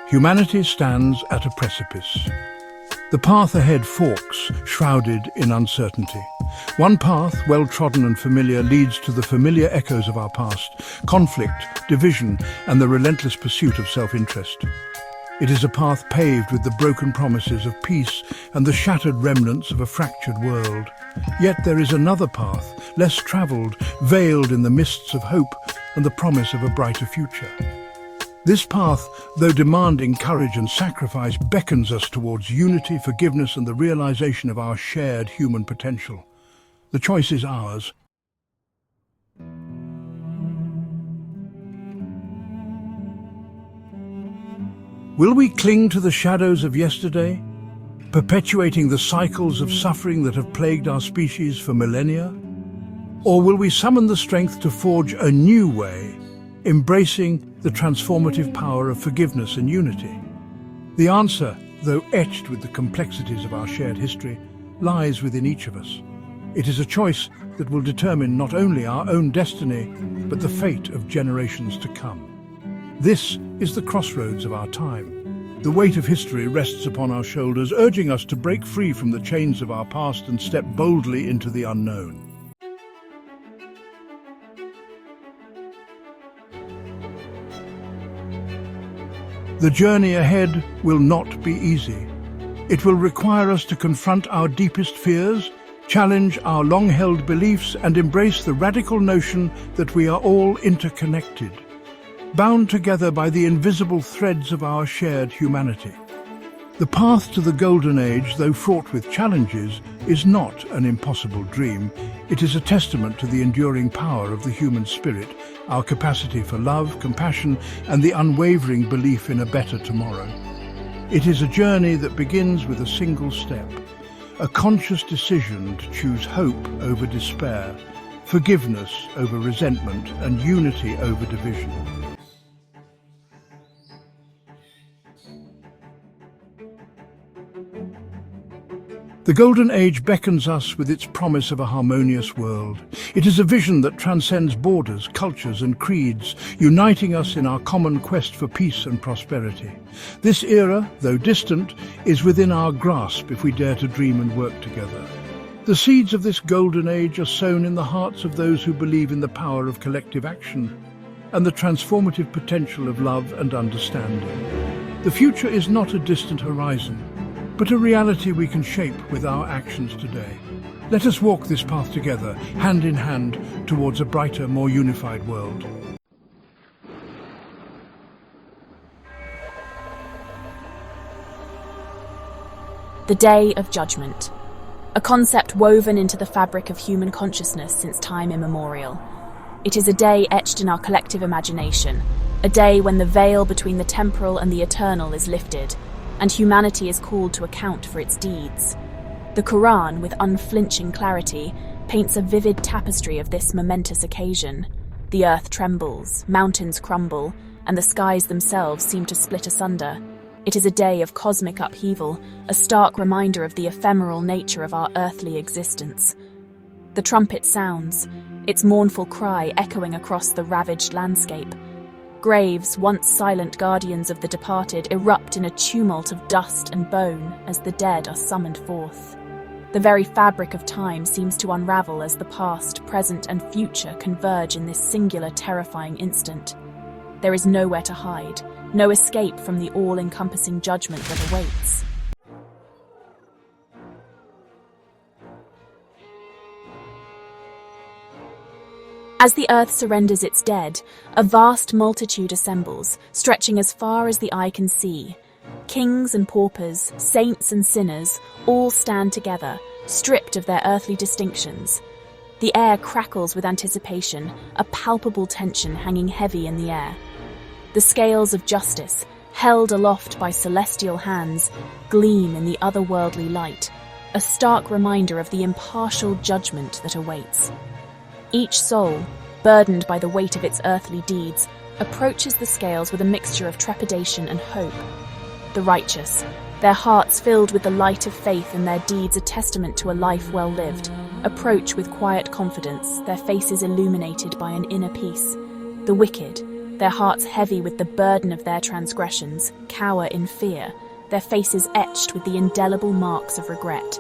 Humanity stands at a precipice. The path ahead forks, shrouded in uncertainty. One path, well-trodden and familiar, leads to the familiar echoes of our past: conflict, division, and the relentless pursuit of self-interest. It is a path paved with the broken promises of peace and the shattered remnants of a fractured world. Yet there is another path, less travelled, veiled in the mists of hope and the promise of a brighter future. This path, though demanding courage and sacrifice, beckons us towards unity, forgiveness, and the realization of our shared human potential. The choice is ours. Will we cling to the shadows of yesterday, perpetuating the cycles of suffering that have plagued our species for millennia? Or will we summon the strength to forge a new way, embracing the transformative power of forgiveness and unity? The answer, though etched with the complexities of our shared history, lies within each of us. It is a choice that will determine not only our own destiny, but the fate of generations to come. This is the crossroads of our time. The weight of history rests upon our shoulders, urging us to break free from the chains of our past and step boldly into the unknown. The journey ahead will not be easy. It will require us to confront our deepest fears, challenge our long-held beliefs, and embrace the radical notion that we are all interconnected, bound together by the invisible threads of our shared humanity. The path to the Golden Age, though fraught with challenges, is not an impossible dream. It is a testament to the enduring power of the human spirit, our capacity for love, compassion, and the unwavering belief in a better tomorrow. It is a journey that begins with a single step, a conscious decision to choose hope over despair, forgiveness over resentment, and unity over division. The Golden Age beckons us with its promise of a harmonious world. It is a vision that transcends borders, cultures, and creeds, uniting us in our common quest for peace and prosperity. This era, though distant, is within our grasp if we dare to dream and work together. The seeds of this Golden Age are sown in the hearts of those who believe in the power of collective action and the transformative potential of love and understanding. The future is not a distant horizon, but a reality we can shape with our actions today. Let us walk this path together, hand in hand, towards a brighter, more unified world. The Day of Judgment, a concept woven into the fabric of human consciousness since time immemorial. It is a day etched in our collective imagination, a day when the veil between the temporal and the eternal is lifted, and humanity is called to account for its deeds. The Quran, with unflinching clarity, paints a vivid tapestry of this momentous occasion. The earth trembles, mountains crumble, and the skies themselves seem to split asunder. It is a day of cosmic upheaval, a stark reminder of the ephemeral nature of our earthly existence. The trumpet sounds, its mournful cry echoing across the ravaged landscape. Graves, once silent guardians of the departed, erupt in a tumult of dust and bone as the dead are summoned forth. The very fabric of time seems to unravel as the past, present, and future converge in this singular, terrifying instant. There is nowhere to hide, no escape from the all-encompassing judgment that awaits. As the earth surrenders its dead, a vast multitude assembles, stretching as far as the eye can see. Kings and paupers, saints and sinners, all stand together, stripped of their earthly distinctions. The air crackles with anticipation, a palpable tension hanging heavy in the air. The scales of justice, held aloft by celestial hands, gleam in the otherworldly light, a stark reminder of the impartial judgment that awaits. Each soul, burdened by the weight of its earthly deeds, approaches the scales with a mixture of trepidation and hope. The righteous, their hearts filled with the light of faith and their deeds a testament to a life well lived, approach with quiet confidence, their faces illuminated by an inner peace. The wicked, their hearts heavy with the burden of their transgressions, cower in fear, their faces etched with the indelible marks of regret.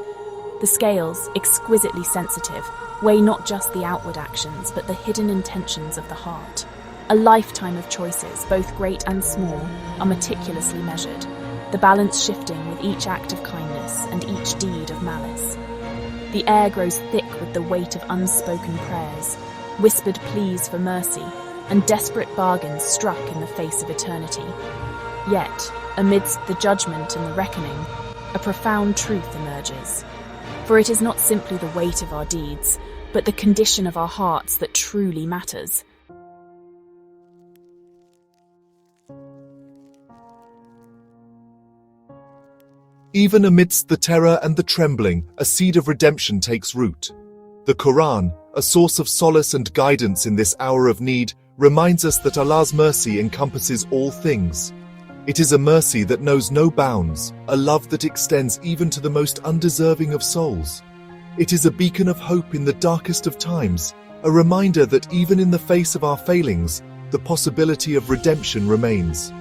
The scales, exquisitely sensitive, weigh not just the outward actions, but the hidden intentions of the heart. A lifetime of choices, both great and small, are meticulously measured, the balance shifting with each act of kindness and each deed of malice. The air grows thick with the weight of unspoken prayers, whispered pleas for mercy, and desperate bargains struck in the face of eternity. Yet, amidst the judgment and the reckoning, a profound truth emerges. For it is not simply the weight of our deeds, but the condition of our hearts that truly matters. Even amidst the terror and the trembling, a seed of redemption takes root. The Quran, a source of solace and guidance in this hour of need, reminds us that Allah's mercy encompasses all things. It is a mercy that knows no bounds, a love that extends even to the most undeserving of souls. It is a beacon of hope in the darkest of times, a reminder that even in the face of our failings, the possibility of redemption remains.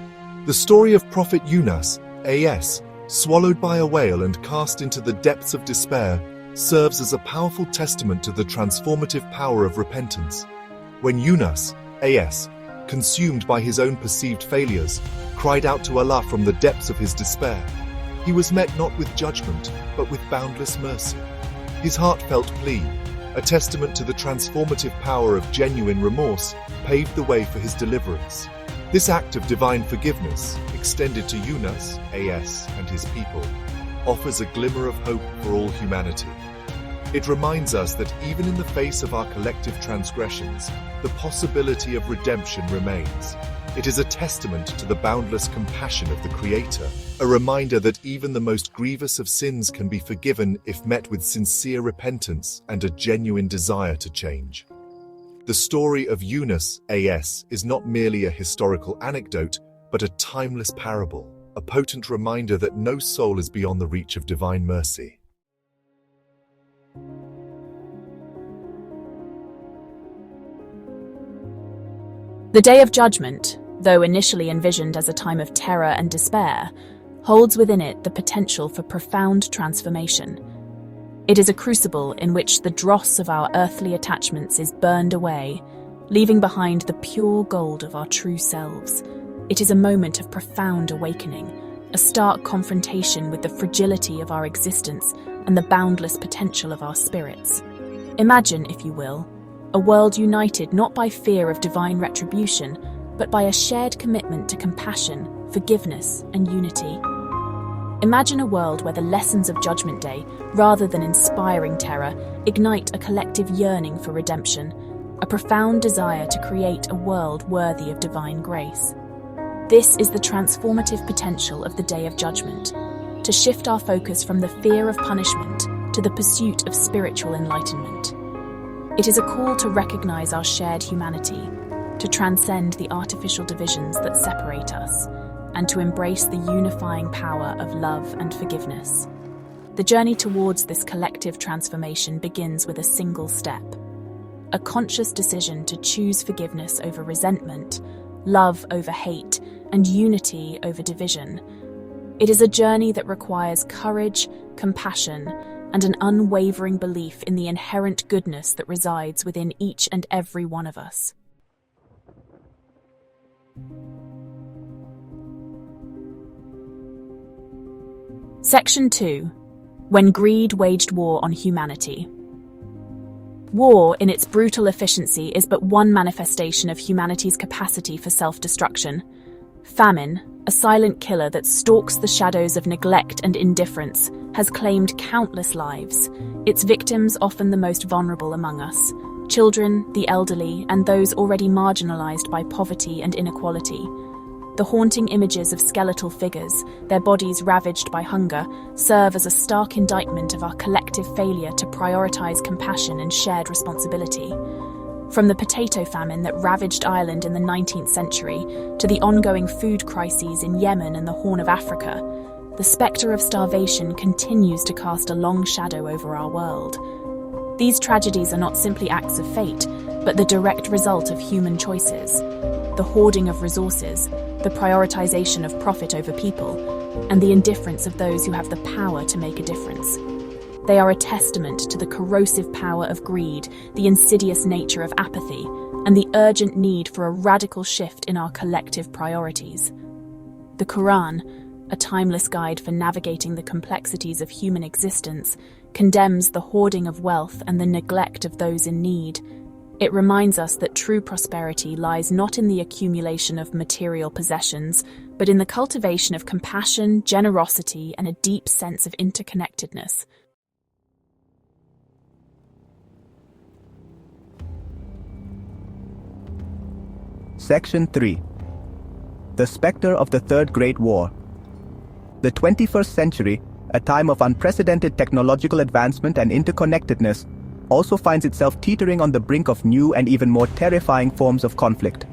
The story of Prophet Yunus, AS, swallowed by a whale and cast into the depths of despair, serves as a powerful testament to the transformative power of repentance. When Yunus, AS, consumed by his own perceived failures, cried out to Allah from the depths of his despair, he was met not with judgment, but with boundless mercy. His heartfelt plea, a testament to the transformative power of genuine remorse, paved the way for his deliverance. This act of divine forgiveness, extended to Yunus, AS, and his people, offers a glimmer of hope for all humanity. It reminds us that even in the face of our collective transgressions, the possibility of redemption remains. It is a testament to the boundless compassion of the Creator, a reminder that even the most grievous of sins can be forgiven if met with sincere repentance and a genuine desire to change. The story of Yunus, AS, is not merely a historical anecdote, but a timeless parable, a potent reminder that no soul is beyond the reach of divine mercy. The Day of Judgment, though initially envisioned as a time of terror and despair, holds within it the potential for profound transformation. It is a crucible in which the dross of our earthly attachments is burned away, leaving behind the pure gold of our true selves. It is a moment of profound awakening, a stark confrontation with the fragility of our existence and the boundless potential of our spirits. Imagine, if you will, a world united not by fear of divine retribution, but by a shared commitment to compassion, forgiveness, and unity. Imagine a world where the lessons of Judgment Day, rather than inspiring terror, ignite a collective yearning for redemption, a profound desire to create a world worthy of divine grace. This is the transformative potential of the Day of Judgment, to shift our focus from the fear of punishment to the pursuit of spiritual enlightenment. It is a call to recognize our shared humanity, to transcend the artificial divisions that separate us, and to embrace the unifying power of love and forgiveness. The journey towards this collective transformation begins with a single step: a conscious decision to choose forgiveness over resentment, love over hate, and unity over division. It is a journey that requires courage, compassion, and an unwavering belief in the inherent goodness that resides within each and every one of us. Section 2. When Greed Waged War on Humanity. War, in its brutal efficiency, is but one manifestation of humanity's capacity for self-destruction. Famine, a silent killer that stalks the shadows of neglect and indifference, has claimed countless lives, its victims often the most vulnerable among us: children, the elderly, and those already marginalized by poverty and inequality. The haunting images of skeletal figures, their bodies ravaged by hunger, serve as a stark indictment of our collective failure to prioritize compassion and shared responsibility. From the potato famine that ravaged Ireland in the 19th century to the ongoing food crises in Yemen and the Horn of Africa, the spectre of starvation continues to cast a long shadow over our world. These tragedies are not simply acts of fate, but the direct result of human choices. the hoarding of resources, the prioritization of profit over people, and the indifference of those who have the power to make a difference. They are a testament to the corrosive power of greed, the insidious nature of apathy, and the urgent need for a radical shift in our collective priorities. The Quran, a timeless guide for navigating the complexities of human existence, condemns the hoarding of wealth and the neglect of those in need. It reminds us that true prosperity lies not in the accumulation of material possessions, but in the cultivation of compassion, generosity, and a deep sense of interconnectedness. Section 3. The Spectre of the Third Great War. The 21st century, a time of unprecedented technological advancement and interconnectedness, also finds itself teetering on the brink of new and even more terrifying forms of conflict.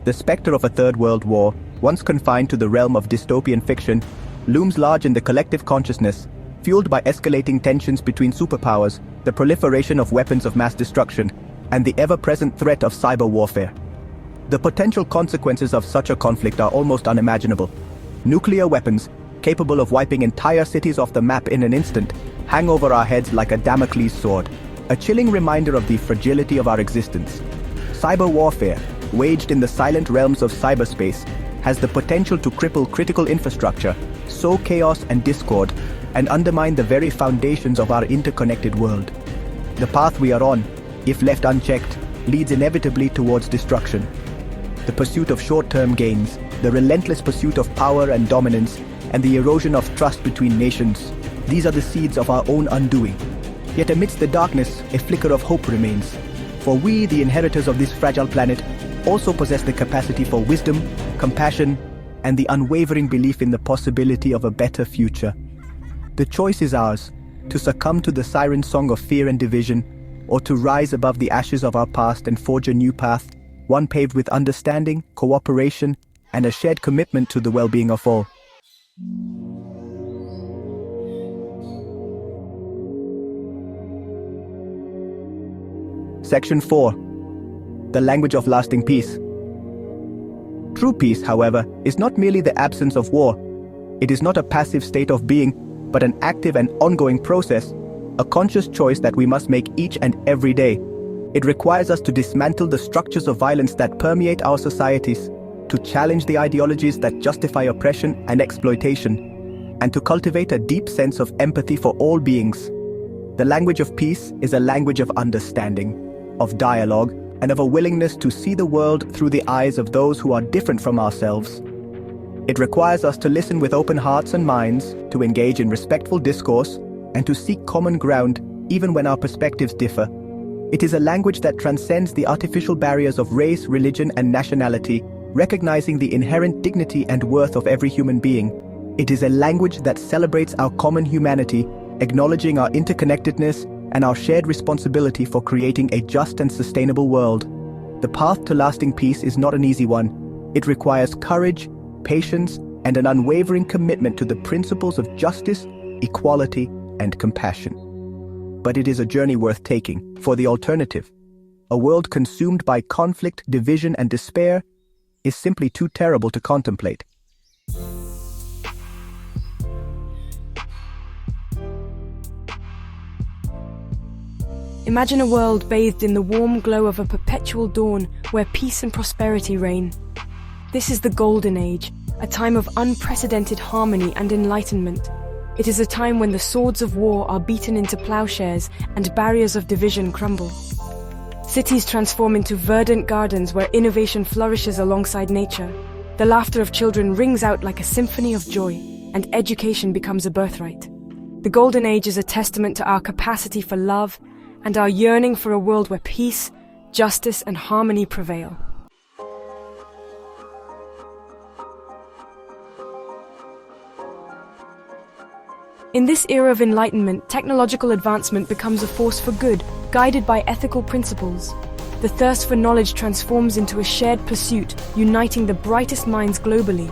The spectre of a Third World War, once confined to the realm of dystopian fiction, looms large in the collective consciousness, fueled by escalating tensions between superpowers, the proliferation of weapons of mass destruction, and the ever-present threat of cyber warfare. The potential consequences of such a conflict are almost unimaginable. Nuclear weapons, capable of wiping entire cities off the map in an instant, hang over our heads like a Damocles sword, a chilling reminder of the fragility of our existence. Cyber warfare, waged in the silent realms of cyberspace, has the potential to cripple critical infrastructure, sow chaos and discord, and undermine the very foundations of our interconnected world. The path we are on, if left unchecked, leads inevitably towards destruction. The pursuit of short-term gains, the relentless pursuit of power and dominance, and the erosion of trust between nations, these are the seeds of our own undoing. Yet amidst the darkness, a flicker of hope remains. For we, the inheritors of this fragile planet, also possess the capacity for wisdom, compassion, and the unwavering belief in the possibility of a better future. The choice is ours, to succumb to the siren song of fear and division, or to rise above the ashes of our past and forge a new path, one paved with understanding, cooperation, and a shared commitment to the well-being of all. Section 4. The Language of Lasting Peace. True peace, however, is not merely the absence of war. It is not a passive state of being, but an active and ongoing process, a conscious choice that we must make each and every day. It requires us to dismantle the structures of violence that permeate our societies, to challenge the ideologies that justify oppression and exploitation, and to cultivate a deep sense of empathy for all beings. The language of peace is a language of understanding, of dialogue, and of a willingness to see the world through the eyes of those who are different from ourselves. It requires us to listen with open hearts and minds, to engage in respectful discourse, and to seek common ground even when our perspectives differ. It is a language that transcends the artificial barriers of race, religion, and nationality, recognizing the inherent dignity and worth of every human being. It is a language that celebrates our common humanity, acknowledging our interconnectedness and our shared responsibility for creating a just and sustainable world. The path to lasting peace is not an easy one. It requires courage, patience, and an unwavering commitment to the principles of justice, equality, and compassion. But it is a journey worth taking, for the alternative, a world consumed by conflict, division, and despair, is simply too terrible to contemplate. Imagine a world bathed in the warm glow of a perpetual dawn where peace and prosperity reign. This is the Golden Age, a time of unprecedented harmony and enlightenment. It is a time when the swords of war are beaten into plowshares and barriers of division crumble. Cities transform into verdant gardens where innovation flourishes alongside nature. The laughter of children rings out like a symphony of joy, and education becomes a birthright. The Golden Age is a testament to our capacity for love and our yearning for a world where peace, justice, and harmony prevail. In this era of enlightenment, technological advancement becomes a force for good, guided by ethical principles. The thirst for knowledge transforms into a shared pursuit, uniting the brightest minds globally.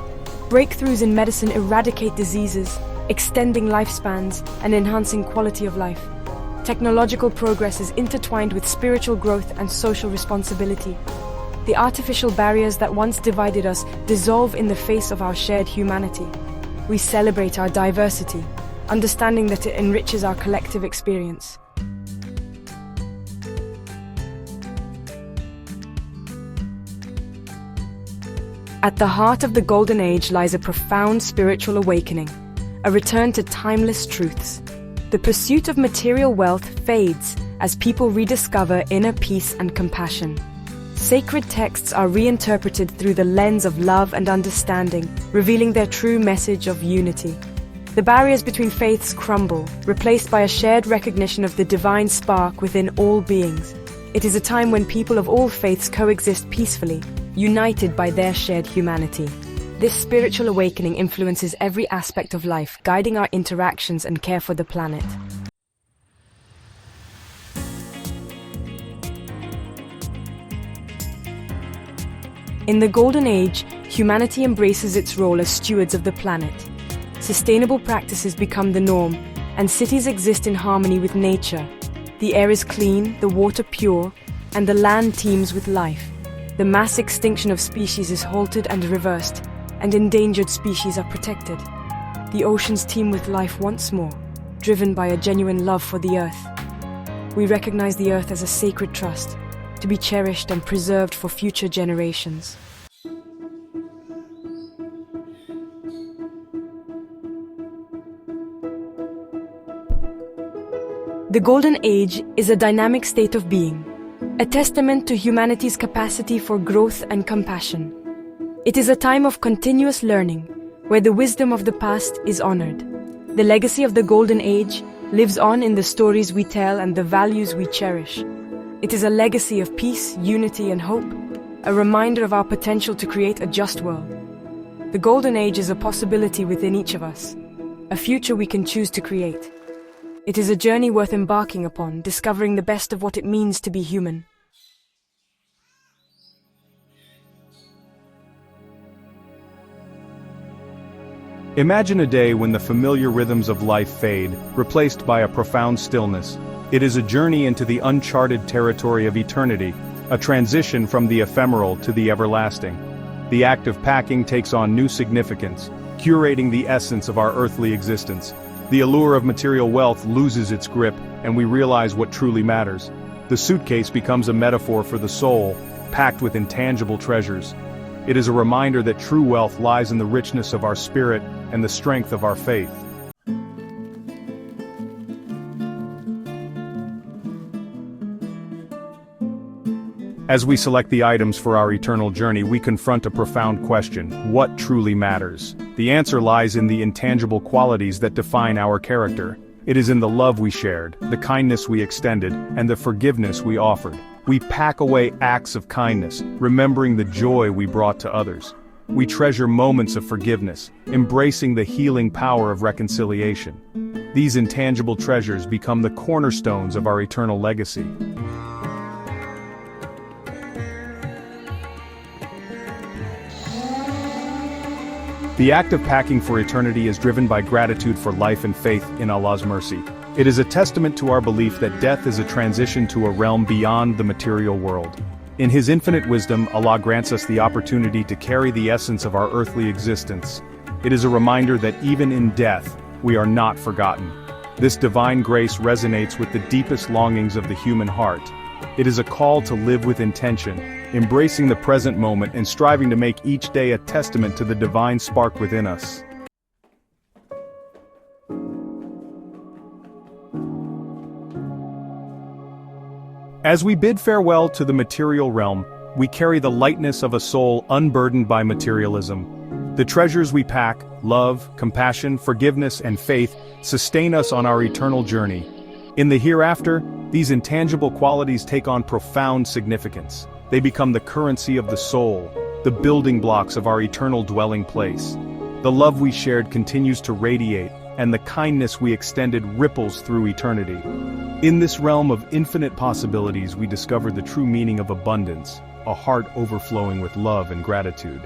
Breakthroughs in medicine eradicate diseases, extending lifespans and enhancing quality of life. Technological progress is intertwined with spiritual growth and social responsibility. The artificial barriers that once divided us dissolve in the face of our shared humanity. We celebrate our diversity, understanding that it enriches our collective experience. At the heart of the Golden Age lies a profound spiritual awakening, a return to timeless truths. The pursuit of material wealth fades as people rediscover inner peace and compassion. Sacred texts are reinterpreted through the lens of love and understanding, revealing their true message of unity. The barriers between faiths crumble, replaced by a shared recognition of the divine spark within all beings. It is a time when people of all faiths coexist peacefully, united by their shared humanity. This spiritual awakening influences every aspect of life, guiding our interactions and care for the planet. In the Golden Age, humanity embraces its role as stewards of the planet. Sustainable practices become the norm, and cities exist in harmony with nature. The air is clean, the water pure, and the land teems with life. The mass extinction of species is halted and reversed, and endangered species are protected. The oceans teem with life once more, driven by a genuine love for the earth. We recognize the earth as a sacred trust, to be cherished and preserved for future generations. The Golden Age is a dynamic state of being, a testament to humanity's capacity for growth and compassion. It is a time of continuous learning, where the wisdom of the past is honored. The legacy of the Golden Age lives on in the stories we tell and the values we cherish. It is a legacy of peace, unity, and hope, a reminder of our potential to create a just world. The Golden Age is a possibility within each of us, a future we can choose to create. It is a journey worth embarking upon, discovering the best of what it means to be human. Imagine a day when the familiar rhythms of life fade, replaced by a profound stillness. It is a journey into the uncharted territory of eternity, a transition from the ephemeral to the everlasting. The act of packing takes on new significance, curating the essence of our earthly existence. The allure of material wealth loses its grip, and we realize what truly matters. The suitcase becomes a metaphor for the soul, packed with intangible treasures. It is a reminder that true wealth lies in the richness of our spirit and the strength of our faith. As we select the items for our eternal journey, we confront a profound question: what truly matters? The answer lies in the intangible qualities that define our character. It is in the love we shared, the kindness we extended, and the forgiveness we offered. We pack away acts of kindness, remembering the joy we brought to others. We treasure moments of forgiveness, embracing the healing power of reconciliation. These intangible treasures become the cornerstones of our eternal legacy. The act of packing for eternity is driven by gratitude for life and faith in Allah's mercy. It is a testament to our belief that death is a transition to a realm beyond the material world. In His infinite wisdom, Allah grants us the opportunity to carry the essence of our earthly existence. It is a reminder that even in death, we are not forgotten. This divine grace resonates with the deepest longings of the human heart. It is a call to live with intention, embracing the present moment and striving to make each day a testament to the divine spark within us. As we bid farewell to the material realm, we carry the lightness of a soul unburdened by materialism. The treasures we pack, love, compassion, forgiveness, and faith, sustain us on our eternal journey. In the hereafter, these intangible qualities take on profound significance. They become the currency of the soul, the building blocks of our eternal dwelling place. The love we shared continues to radiate, and the kindness we extended ripples through eternity. In this realm of infinite possibilities, we discover the true meaning of abundance, a heart overflowing with love and gratitude.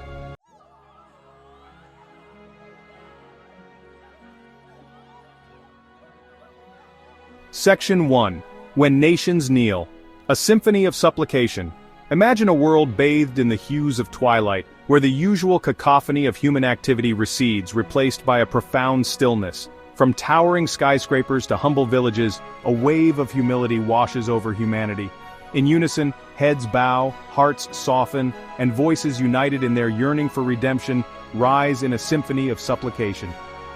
Section 1. When Nations Kneel. A Symphony of Supplication. Imagine a world bathed in the hues of twilight, where the usual cacophony of human activity recedes, replaced by a profound stillness. From towering skyscrapers to humble villages, a wave of humility washes over humanity. In unison, heads bow, hearts soften, and voices united in their yearning for redemption rise in a symphony of supplication.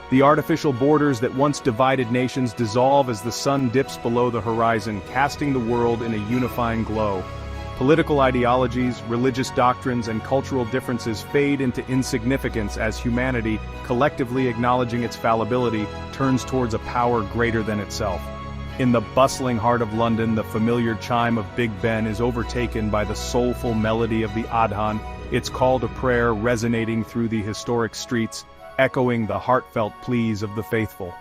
The artificial borders that once divided nations dissolve as the sun dips below the horizon, casting the world in a unifying glow. Political ideologies, religious doctrines, and cultural differences fade into insignificance as humanity, collectively acknowledging its fallibility, turns towards a power greater than itself. In the bustling heart of London, the familiar chime of Big Ben is overtaken by the soulful melody of the Adhan, its call to prayer resonating through the historic streets, echoing the heartfelt pleas of the faithful.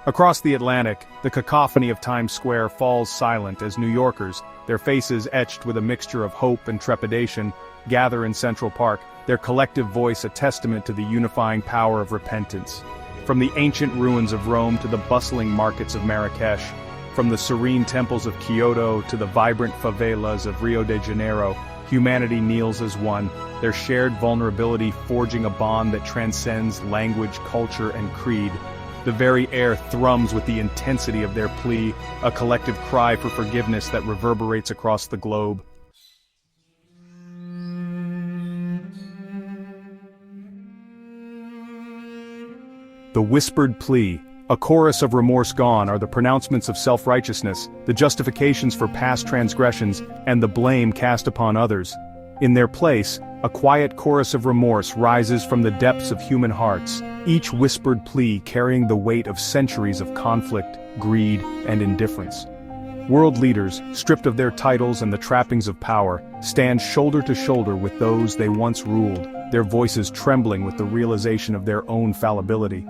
Across the Atlantic, the cacophony of Times Square falls silent as New Yorkers, their faces etched with a mixture of hope and trepidation, gather in Central Park, their collective voice a testament to the unifying power of repentance. From the ancient ruins of Rome to the bustling markets of Marrakesh, from the serene temples of Kyoto to the vibrant favelas of Rio de Janeiro, humanity kneels as one, their shared vulnerability forging a bond that transcends language, culture, and creed. The very air thrums with the intensity of their plea, a collective cry for forgiveness that reverberates across the globe. The whispered plea, a chorus of remorse gone, are the pronouncements of self-righteousness, the justifications for past transgressions, and the blame cast upon others. In their place, a quiet chorus of remorse rises from the depths of human hearts, each whispered plea carrying the weight of centuries of conflict, greed, and indifference. World leaders, stripped of their titles and the trappings of power, stand shoulder to shoulder with those they once ruled, their voices trembling with the realization of their own fallibility.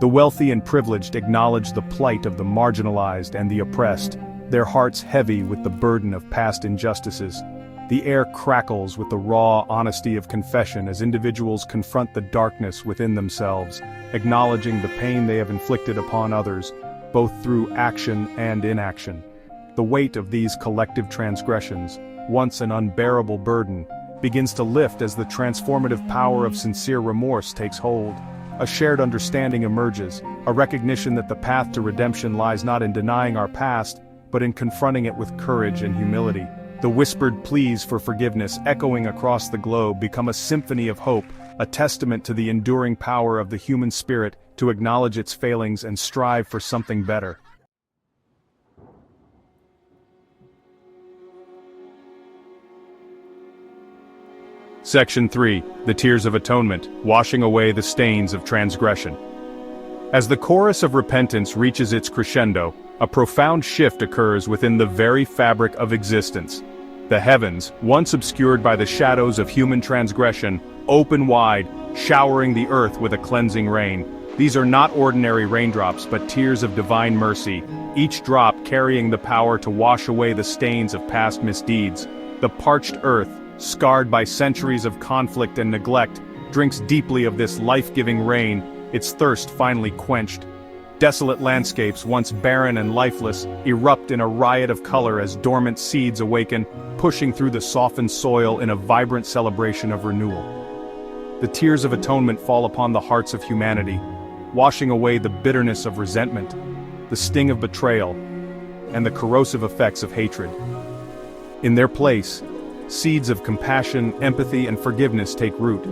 The wealthy and privileged acknowledge the plight of the marginalized and the oppressed, their hearts heavy with the burden of past injustices. The air crackles with the raw honesty of confession as individuals confront the darkness within themselves, acknowledging the pain they have inflicted upon others, both through action and inaction. The weight of these collective transgressions, once an unbearable burden, begins to lift as the transformative power of sincere remorse takes hold. A shared understanding emerges, a recognition that the path to redemption lies not in denying our past, but in confronting it with courage and humility. The whispered pleas for forgiveness echoing across the globe become a symphony of hope, a testament to the enduring power of the human spirit to acknowledge its failings and strive for something better. Section 3. The Tears of Atonement, washing away the stains of transgression. As the chorus of repentance reaches its crescendo, a profound shift occurs within the very fabric of existence. The heavens, once obscured by the shadows of human transgression, open wide, showering the earth with a cleansing rain. These are not ordinary raindrops but tears of divine mercy, each drop carrying the power to wash away the stains of past misdeeds. The parched earth, scarred by centuries of conflict and neglect, drinks deeply of this life-giving rain, its thirst finally quenched. Desolate landscapes, once barren and lifeless, erupt in a riot of color as dormant seeds awaken, pushing through the softened soil in a vibrant celebration of renewal. The tears of atonement fall upon the hearts of humanity, washing away the bitterness of resentment, the sting of betrayal, and the corrosive effects of hatred. In their place, seeds of compassion, empathy, and forgiveness take root,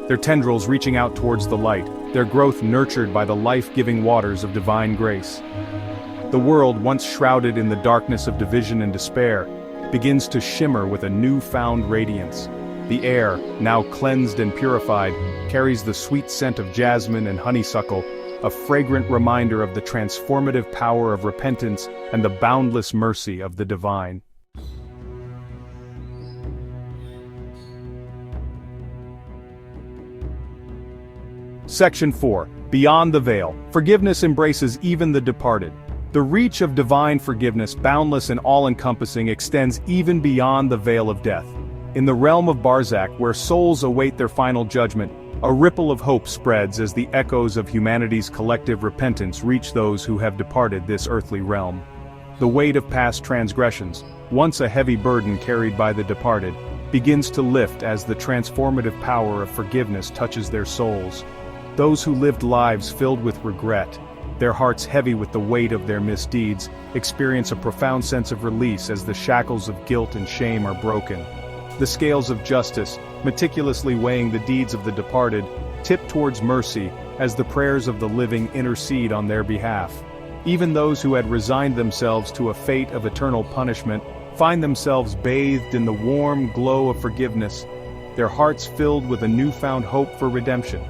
their tendrils reaching out towards the light, their growth nurtured by the life-giving waters of divine grace. The world, once shrouded in the darkness of division and despair, begins to shimmer with a newfound radiance. The air, now cleansed and purified, carries the sweet scent of jasmine and honeysuckle, a fragrant reminder of the transformative power of repentance and the boundless mercy of the divine. Section 4. Beyond the veil. Forgiveness embraces even the departed. The reach of divine forgiveness, boundless and all-encompassing, extends even beyond the veil of death. In the realm of Barzakh, where souls await their final judgment, a ripple of hope spreads as the echoes of humanity's collective repentance reach those who have departed this earthly realm. The weight of past transgressions, once a heavy burden carried by the departed, begins to lift as the transformative power of forgiveness touches their souls. Those who lived lives filled with regret, their hearts heavy with the weight of their misdeeds, experience a profound sense of release as the shackles of guilt and shame are broken. The scales of justice, meticulously weighing the deeds of the departed, tip towards mercy as the prayers of the living intercede on their behalf. Even those who had resigned themselves to a fate of eternal punishment find themselves bathed in the warm glow of forgiveness, their hearts filled with a newfound hope for redemption.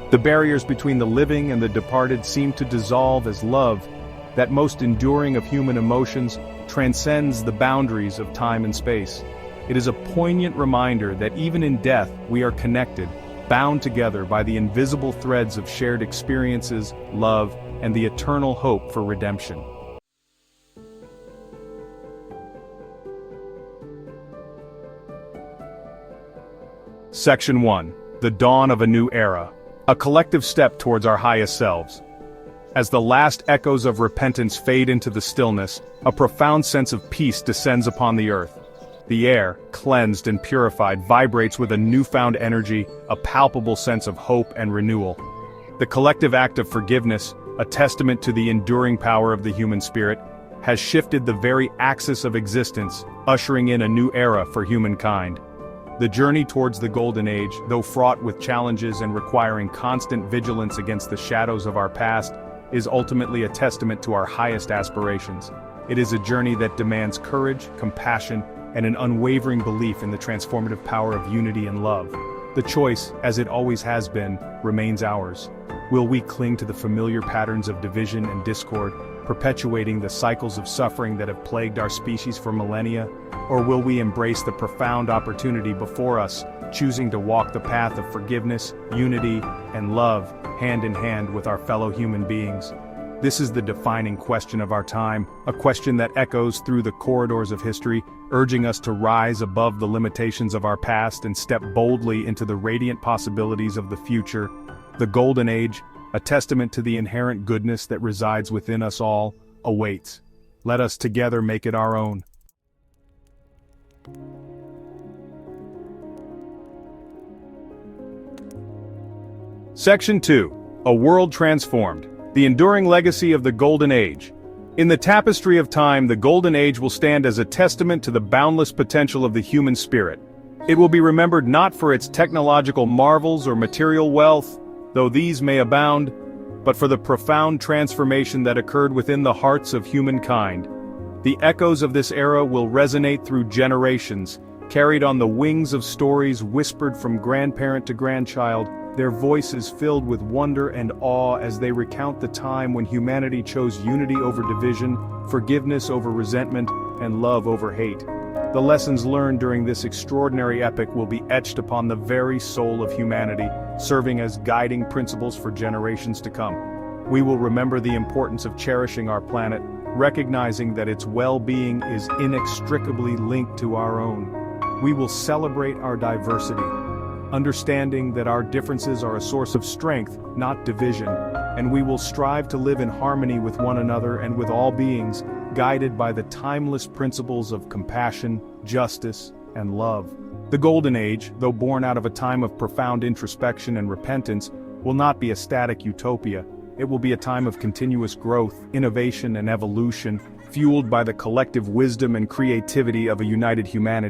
The barriers between the living and the departed seem to dissolve as love, that most enduring of human emotions, transcends the boundaries of time and space. It is a poignant reminder that even in death we are connected, bound together by the invisible threads of shared experiences, love, and the eternal hope for redemption. Section 1. The Dawn of a New Era. A collective step towards our highest selves. As the last echoes of repentance fade into the stillness, a profound sense of peace descends upon the earth. The air, cleansed and purified, vibrates with a newfound energy, a palpable sense of hope and renewal. The collective act of forgiveness, a testament to the enduring power of the human spirit, has shifted the very axis of existence, ushering in a new era for humankind. The journey towards the Golden Age, though fraught with challenges and requiring constant vigilance against the shadows of our past, is ultimately a testament to our highest aspirations. It is a journey that demands courage, compassion, and an unwavering belief in the transformative power of unity and love. The choice, as it always has been, remains ours. Will we cling to the familiar patterns of division and discord, perpetuating the cycles of suffering that have plagued our species for millennia? Or will we embrace the profound opportunity before us, choosing to walk the path of forgiveness, unity, and love, hand in hand with our fellow human beings? This is the defining question of our time, a question that echoes through the corridors of history, urging us to rise above the limitations of our past and step boldly into the radiant possibilities of the future. The Golden Age, a testament to the inherent goodness that resides within us all, awaits. Let us together make it our own. Section 2. A World Transformed. The Enduring Legacy of the Golden Age. In the tapestry of time, the Golden Age will stand as a testament to the boundless potential of the human spirit. It will be remembered not for its technological marvels or material wealth, though these may abound, but for the profound transformation that occurred within the hearts of humankind. The echoes of this era will resonate through generations, carried on the wings of stories whispered from grandparent to grandchild, their voices filled with wonder and awe as they recount the time when humanity chose unity over division, forgiveness over resentment, and love over hate. The lessons learned during this extraordinary epoch will be etched upon the very soul of humanity, serving as guiding principles for generations to come. We will remember the importance of cherishing our planet, recognizing that its well-being is inextricably linked to our own. We will celebrate our diversity, understanding that our differences are a source of strength, not division, and we will strive to live in harmony with one another and with all beings, guided by the timeless principles of compassion, justice, and love. The Golden Age, though born out of a time of profound introspection and repentance, will not be a static utopia. It will be a time of continuous growth, innovation, and evolution, fueled by the collective wisdom and creativity of a united humanity.